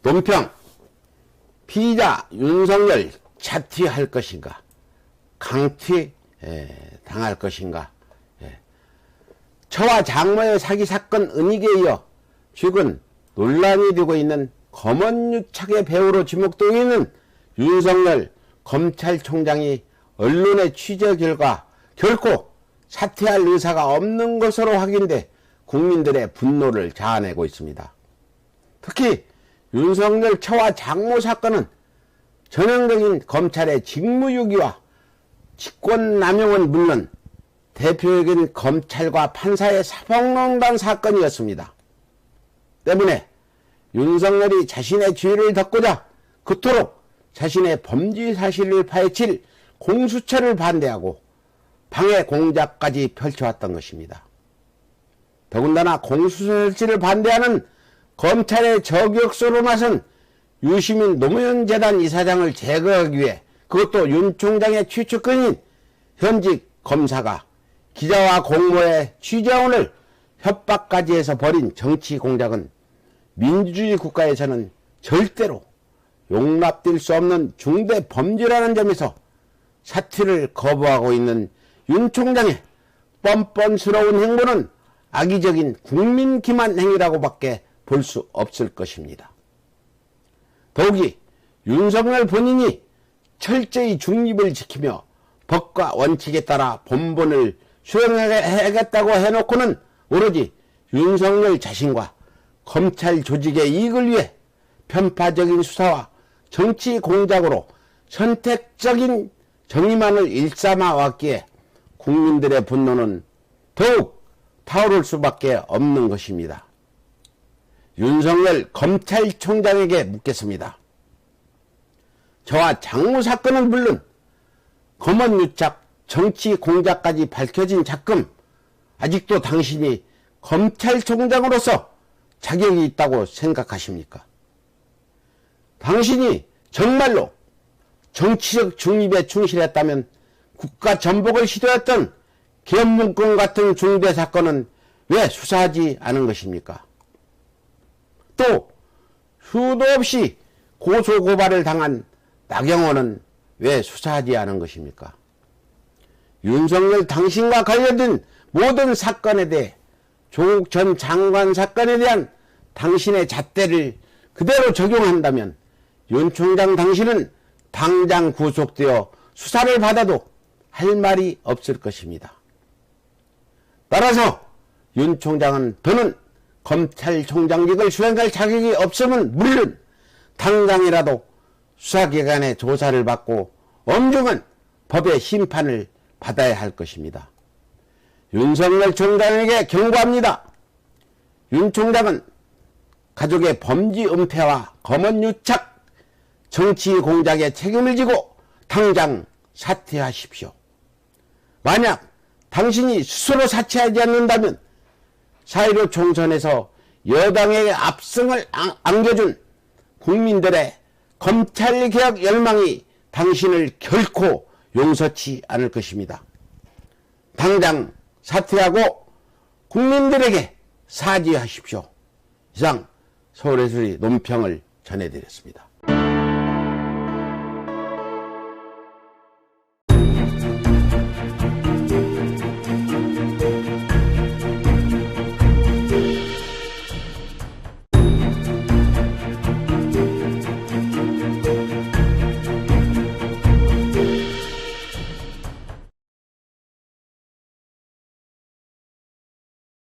논평. 피의자 윤석열 자퇴할 것인가, 강퇴 당할 것인가. 처와 장모의 사기 사건 은닉에 이어 최근 논란이 되고 있는 검언유착의 배우로 지목되고 있는 윤석열 검찰총장이 언론의 취재 결과 결코 사퇴할 의사가 없는 것으로 확인돼 국민들의 분노를 자아내고 있습니다. 특히 윤석열 처와 장모 사건은 전형적인 검찰의 직무유기와 직권남용은 물론 대표적인 검찰과 판사의 사법농단 사건이었습니다. 때문에 윤석열이 자신의 죄를 덮고자 그토록 자신의 범죄 사실을 파헤칠 공수처를 반대하고 방해 공작까지 펼쳐왔던 것입니다. 더군다나 공수처 설치를 반대하는 검찰의 저격수로 나선 유시민 노무현 재단 이사장을 제거하기 위해, 그것도 윤 총장의 최측근인 현직 검사가 기자와 공모의 취재원을 협박까지 해서 벌인 정치 공작은 민주주의 국가에서는 절대로 용납될 수 없는 중대 범죄라는 점에서 사퇴를 거부하고 있는 윤 총장의 뻔뻔스러운 행보는 악의적인 국민 기만 행위라고 밖에 볼 수 없을 것입니다. 더욱이 윤석열 본인이 철저히 중립을 지키며 법과 원칙에 따라 본분을 수행하겠다고 해놓고는 오로지 윤석열 자신과 검찰 조직의 이익을 위해 편파적인 수사와 정치 공작으로 선택적인 정의만을 일삼아 왔기에 국민들의 분노는 더욱 타오를 수밖에 없는 것입니다. 윤석열 검찰총장에게 묻겠습니다. 저와 장모 사건은 물론 검언유착, 정치 공작까지 밝혀진 작금, 아직도 당신이 검찰총장으로서 자격이 있다고 생각하십니까? 당신이 정말로 정치적 중립에 충실했다면 국가 전복을 시도했던 계엄문건 같은 중대 사건은 왜 수사하지 않은 것입니까? 또 수도 없이 고소고발을 당한 나경원은 왜 수사하지 않은 것입니까? 윤석열 당신과 관련된 모든 사건에 대해, 조국 전 장관 사건에 대한 당신의 잣대를 그대로 적용한다면 윤 총장 당신은 당장 구속되어 수사를 받아도 할 말이 없을 것입니다. 따라서 윤 총장은 더는 검찰총장직을 수행할 자격이 없음은 물론 당장이라도 수사기관의 조사를 받고 엄중한 법의 심판을 받아야 할 것입니다. 윤석열 총장에게 경고합니다. 윤 총장은 가족의 범죄 은폐와 검언유착, 정치 공작에 책임을 지고 당장 사퇴하십시오. 만약 당신이 스스로 사퇴하지 않는다면 4.15 총선에서 여당에게 압승을 안겨준 국민들의 검찰개혁 열망이 당신을 결코 용서치 않을 것입니다. 당장 사퇴하고 국민들에게 사죄하십시오. 이상 서울예술의 논평을 전해드렸습니다.